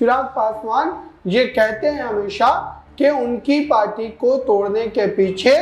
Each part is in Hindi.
चिराग पासवान ये कहते हैं हमेशा कि उनकी पार्टी को तोड़ने के पीछे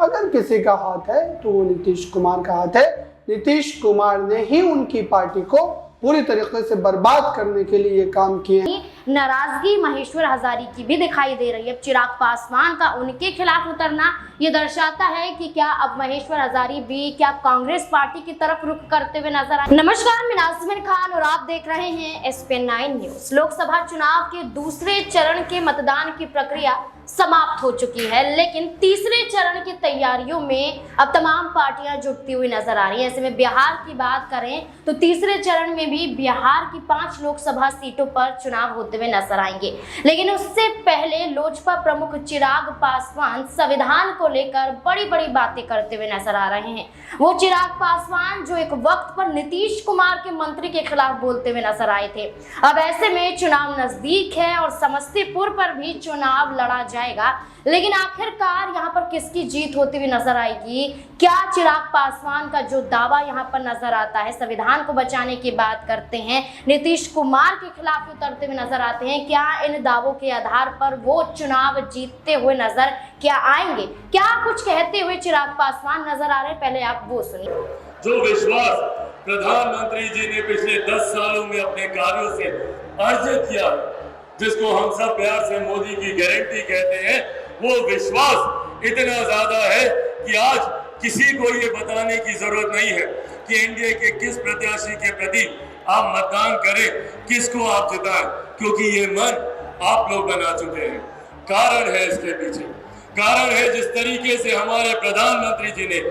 अगर किसी का हाथ है तो वो नीतीश कुमार का हाथ है। नीतीश कुमार ने ही उनकी पार्टी को पूरी तरीके से बर्बाद करने के लिए ये काम किए हैं। नाराजगी महेश्वर हजारी की भी दिखाई दे रही है। चिराग पासवान का उनके खिलाफ उतरना ये दर्शाता है कि क्या अब महेश्वर हजारी भी क्या कांग्रेस पार्टी की तरफ रुख करते हुए नजर आए। नमस्कार, मैं नाज़मीन खान और आप देख रहे हैं SPN9 न्यूज। लोकसभा चुनाव के दूसरे चरण के मतदान की प्रक्रिया समाप्त हो चुकी है, लेकिन तीसरे चरण की तैयारियों में अब तमाम पार्टियां जुटती हुई नजर आ रही हैं। ऐसे में बिहार की बात करें तो तीसरे चरण में भी बिहार की 5 लोकसभा सीटों पर चुनाव होते हुए नजर आएंगे। लेकिन उससे पहले लोजपा प्रमुख चिराग पासवान संविधान को लेकर बड़ी बड़ी बातें करते हुए नजर आ रहे हैं। वो चिराग पासवान जो एक वक्त पर नीतीश कुमार के मंत्री के खिलाफ बोलते हुए नजर आए थे। अब ऐसे में चुनाव नजदीक है और समस्तीपुर पर भी चुनाव लड़ा जाएगा, लेकिन आखिरकार यहाँ पर किसकी जीत होती हुई नजर आएगी? क्या चिराग पासवान का जो दावा यहाँ पर नजर आता है, संविधान को बचाने की बात करते हैं, नीतीश कुमार के खिलाफ उतरते हुए नजर आते हैं, क्या इन दावों के आधार पर वो चुनाव जीतते हुए नजर क्या आएंगे? क्या कुछ कहते हुए चिराग पासवान नजर आ रहे हैं, पहले आप वो सुनिए। जो विश्वास प्रधानमंत्री जी ने पिछले 10 सालों में अपने कार्यों से अर्जित किया, जिसको हम सब प्यार से मोदी की गारंटी कहते हैं, वो विश्वास इतना ज्यादा है कि आज किसी को ये बताने की जरूरत नहीं है कि एनडीए के किस प्रत्याशी के प्रति आप मतदान करें, किसको आप जिताएं, क्योंकि ये मन आप लोग बना चुके हैं। कारण है इसके पीछे, कारण है जिस तरीके से हमारे प्रधानमंत्री जी ने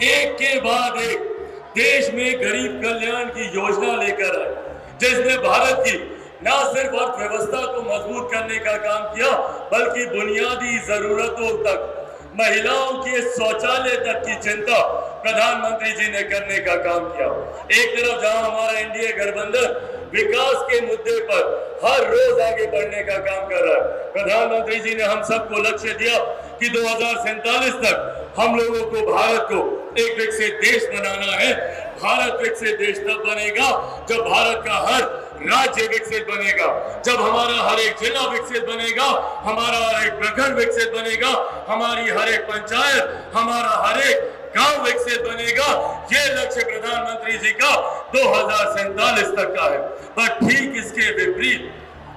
एक के बाद एक देश में गरीब कल्याण की योजना लेकर आए, जिसने भारत की न सिर्फ अर्थव्यवस्था को मजबूत करने का काम किया, बल्कि बुनियादी जरूरतों तक, महिलाओं के शौचालय तक की चिंता प्रधानमंत्री जी ने करने का काम किया। एक तरफ जहां हमारा एनडीए गठबंधन विकास के मुद्दे पर हर रोज आगे बढ़ने का काम कर रहा है, प्रधानमंत्री जी ने हम सबको लक्ष्य दिया कि 2047 तक हम लोगों को भारत को एक विकसित देश बनाना है। भारत विकसित देश तब बनेगा जब भारत का हर राज्य विकसित बनेगा, जब हमारा हर एक जिला विकसित बनेगा, हमारा हर एक प्रखंड विकसित बनेगा, हमारी हर एक पंचायत, हमारा हर एक गांव विकसित बनेगा। ये लक्ष्य प्रधानमंत्री जी का 2047 तक का है। पर ठीक इसके विपरीत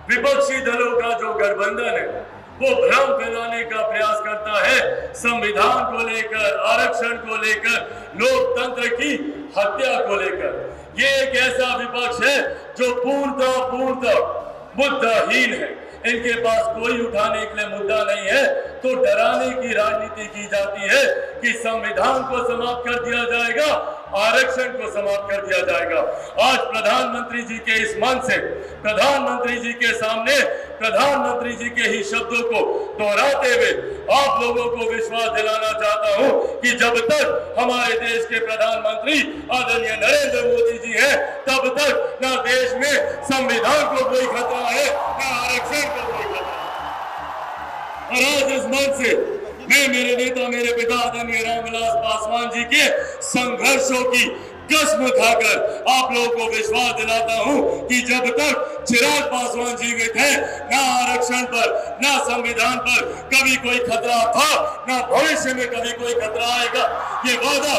विपक्षी दलों का जो गठबंधन है वो भ्रम फैलाने का प्रयास करता है, संविधान को लेकर, आरक्षण को लेकर, लोकतंत्र की हत्या को लेकर। ये एक ऐसा विपक्ष है जो पूर्णतः मुद्दाहीन है। इनके पास कोई उठाने के लिए मुद्दा नहीं है, तो डराने की राजनीति की जाती है कि संविधान को समाप्त कर दिया जाएगा, आरक्षण को समाप्त कर दिया जाएगा। आज प्रधानमंत्री जी के इस मन से, प्रधानमंत्री जी के सामने, प्रधानमंत्री जी के ही शब्दों को दोहराते हुए आप लोगों को विश्वास दिलाना चाहता हूं कि जब तक हमारे देश के प्रधानमंत्री आदरणीय नरेंद्र मोदी जी हैं, तब तक न देश में संविधान को कोई खतरा है, न आरक्षण को कोई खतरा। और आज इस मंच से मैं मेरे नेता, मेरे पिता आदरणीय रामविलास पासवान जी के संघर्षों की कसम खाकर आप लोगों को विश्वास दिलाता हूं कि जब तक चिराग पासवान जीवित हैं, ना आरक्षण पर, ना संविधान पर कभी कोई खतरा था, ना भविष्य में कभी कोई खतरा आएगा। ये वादा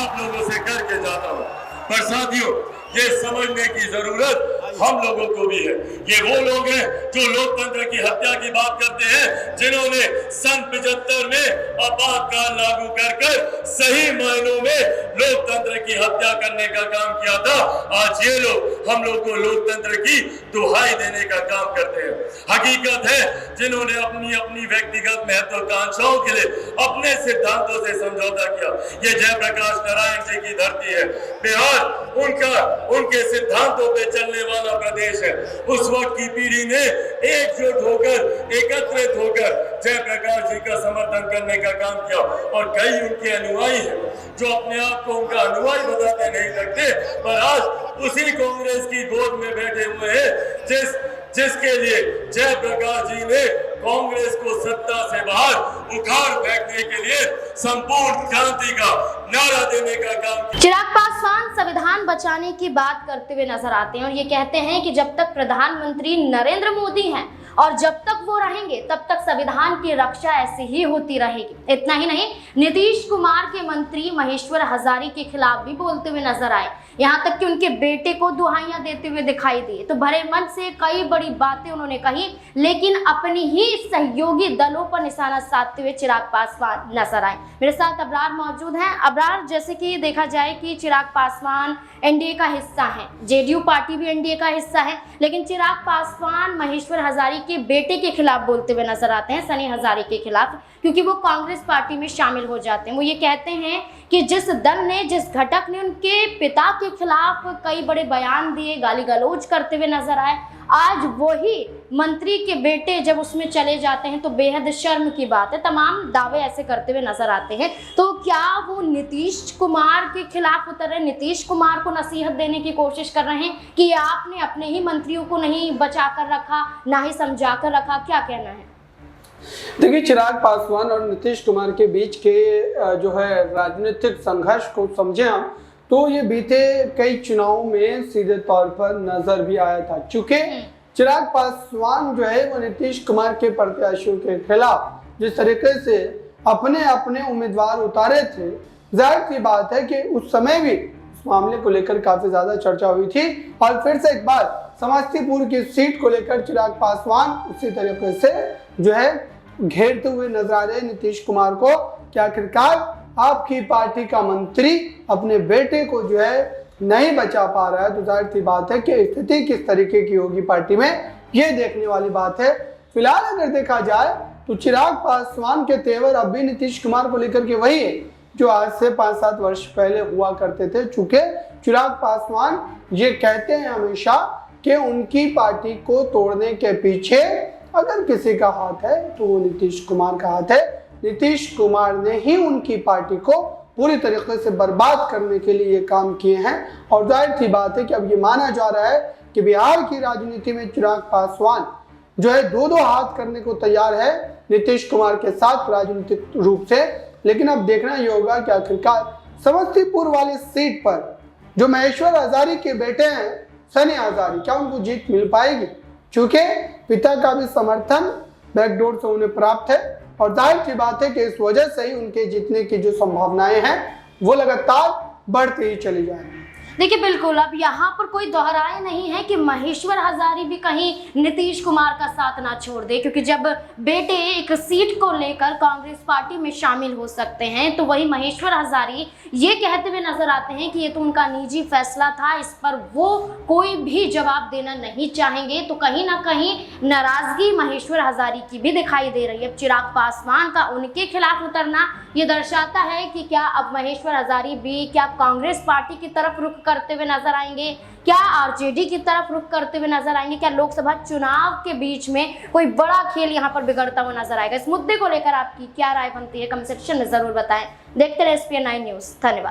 आप लोगों से करके जाता हूं। पर साथियों, ये समझने की जरूरत हम लोगों को भी है। ये वो लोग हैं जो लोकतंत्र की हत्या की बात करते हैं, जिन्होंने सन 75 में आपातकाल लागू कर सही मायनों में लोकतंत्र की हत्या करने का काम किया था। आज ये लोग हम लोग को लोकतंत्र की दुहाई देने का काम करते हैं। हकीकत है, जिन्होंने अपनी अपनी व्यक्तिगत महत्वाकांक्षाओं के लिए अपने सिद्धांतों से समझौता किया। ये जयप्रकाश नारायण जी की धरती है। बिहार उनके सिद्धांतों पे चलने वाला प्रदेश है। उस वक्त की पीढ़ी ने एकजुट होकर, एकत्रित होकर जयप्रकाश जी का समर्थन करने का काम किया। और कई उनके अनुयायी हैं जो अपने आप को उनका अनुयायी बताते नहीं सकते, पर आज उसी कांग्रेस की गोद में बैठे हुए हैं जिसके लिए जयप्रकाश जी ने कांग्रेस को सत्ता से बाहर उखाड़ फेंकने के लिए संपूर्ण क्रांति का नारा देने का काम। चिराग पासवान संविधान बचाने की बात करते हुए नजर आते हैं और ये कहते हैं कि जब तक प्रधानमंत्री नरेंद्र मोदी हैं और जब तक वो रहेंगे तब तक संविधान की रक्षा ऐसी ही होती रहेगी। इतना ही नहीं, नीतीश कुमार के मंत्री महेश्वर हजारी के खिलाफ भी बोलते हुए नजर आए, यहाँ तक कि उनके बेटे को दुहाइयां देते हुए दिखाई दिए। तो भरे मन से कई बड़ी बातें उन्होंने कही, लेकिन अपनी ही सहयोगी दलों पर निशाना साधते हुए चिराग पासवान नजर आए। मेरे साथ अबरार मौजूद हैं। अबरार, जैसे कि देखा जाए कि चिराग पासवान एनडीए का हिस्सा है, जेडीयू पार्टी भी एनडीए का हिस्सा है, लेकिन चिराग पासवान महेश्वर हजारी के बेटे के खिलाफ बोलते हुए नजर आते हैं, सनी हजारी के खिलाफ, क्योंकि वो कांग्रेस पार्टी में शामिल हो जाते हैं। वो ये कहते हैं कि जिस दल ने, जिस घटक ने उनके पिता के खिलाफ कई बड़े बयान दिए, गाली गलौज करते हुए नजर आए, आज वही मंत्री के बेटे जब उसमें चले जाते हैं तो बेहद शर्म की बात है। तमाम दावे ऐसे करते हुए नजर आते हैं। तो क्या वो नीतीश कुमार के खिलाफ उतर रहे, नीतीश कुमार को नसीहत देने की कोशिश कर रहे हैं कि आपने अपने ही मंत्रियों को नहीं बचा कर रखा, ना ही समझा कर रखा? क्या कहना है? देखिए, चिराग पासवान और नीतीश कुमार के बीच के जो है राजनीतिक संघर्ष को समझे हम तो ये बीते कई चुनावों में सीधे तौर पर नजर भी आया था। चूंकि चिराग पासवान जो है वो नीतीश कुमार के प्रत्याशियों के खिलाफ जिस तरीके से अपने अपने उम्मीदवार उतारे थे, जाहिर सी बात है कि उस समय भी उस मामले को लेकर काफी ज्यादा चर्चा हुई थी। और फिर से एक बार समस्तीपुर की सीट को लेकर चिराग पासवान उसी तरीके से जो है घेरते हुए नजर आ रहे नीतीश कुमार को कि आखिरकार आपकी पार्टी का मंत्री अपने बेटे को जो है नहीं बचा पा रहा है। तो जाहिर सी बात है कि स्थिति किस तरीके की होगी पार्टी में, ये देखने वाली बात है। फिलहाल अगर देखा जाए तो चिराग पासवान के तेवर अब भी नीतीश कुमार को लेकर के वही है जो आज से 5-7 वर्ष पहले हुआ करते थे। चूंकि चिराग पासवान ये कहते हैं हमेशा कि उनकी पार्टी को तोड़ने के पीछे अगर किसी का हाथ है तो वो नीतीश कुमार का हाथ है। नीतीश कुमार ने ही उनकी पार्टी को पूरी तरीके से बर्बाद करने के लिए ये काम किए हैं। और जाहिर सी बात है कि अब ये माना जा रहा है कि बिहार की राजनीति में चिराग पासवान जो है 2-2 हाथ करने को तैयार है नीतीश कुमार के साथ राजनीतिक रूप से। लेकिन अब देखना ये होगा कि आखिरकार समस्तीपुर वाली सीट पर जो महेश्वर हजारी के बेटे हैं सनी हजारी, क्या उनको जीत मिल पाएगी? चूंकि पिता का भी समर्थन बैकडोर से उन्हें प्राप्त है और जाहिर सी बात है कि इस वजह से ही उनके जीतने की जो संभावनाएं हैं वो लगातार बढ़ती ही चली जाएंगी। देखिए, बिल्कुल अब यहाँ पर कोई दोहराए नहीं है कि महेश्वर हजारी भी कहीं नीतीश कुमार का साथ ना छोड़ दे, क्योंकि जब बेटे एक सीट को लेकर कांग्रेस पार्टी में शामिल हो सकते हैं तो वही महेश्वर हजारी ये कहते हुए नजर आते हैं कि ये तो उनका निजी फैसला था, इस पर वो कोई भी जवाब देना नहीं चाहेंगे। तो कहीं ना कहीं नाराजगी महेश्वर हजारी की भी दिखाई दे रही है। अब चिराग पासवान का उनके खिलाफ उतरना ये दर्शाता है कि क्या अब महेश्वर हजारी भी क्या कांग्रेस पार्टी की तरफ रुख करते हुए नजर आएंगे, क्या आरजेडी की तरफ रुख करते हुए नजर आएंगे, क्या लोकसभा चुनाव के बीच में कोई बड़ा खेल यहाँ पर बिगड़ता हुआ नजर आएगा? इस मुद्दे को लेकर आपकी क्या राय बनती है, कमेंट सेक्शन में जरूर बताएं। देखते रहे SPN9 न्यूज। धन्यवाद।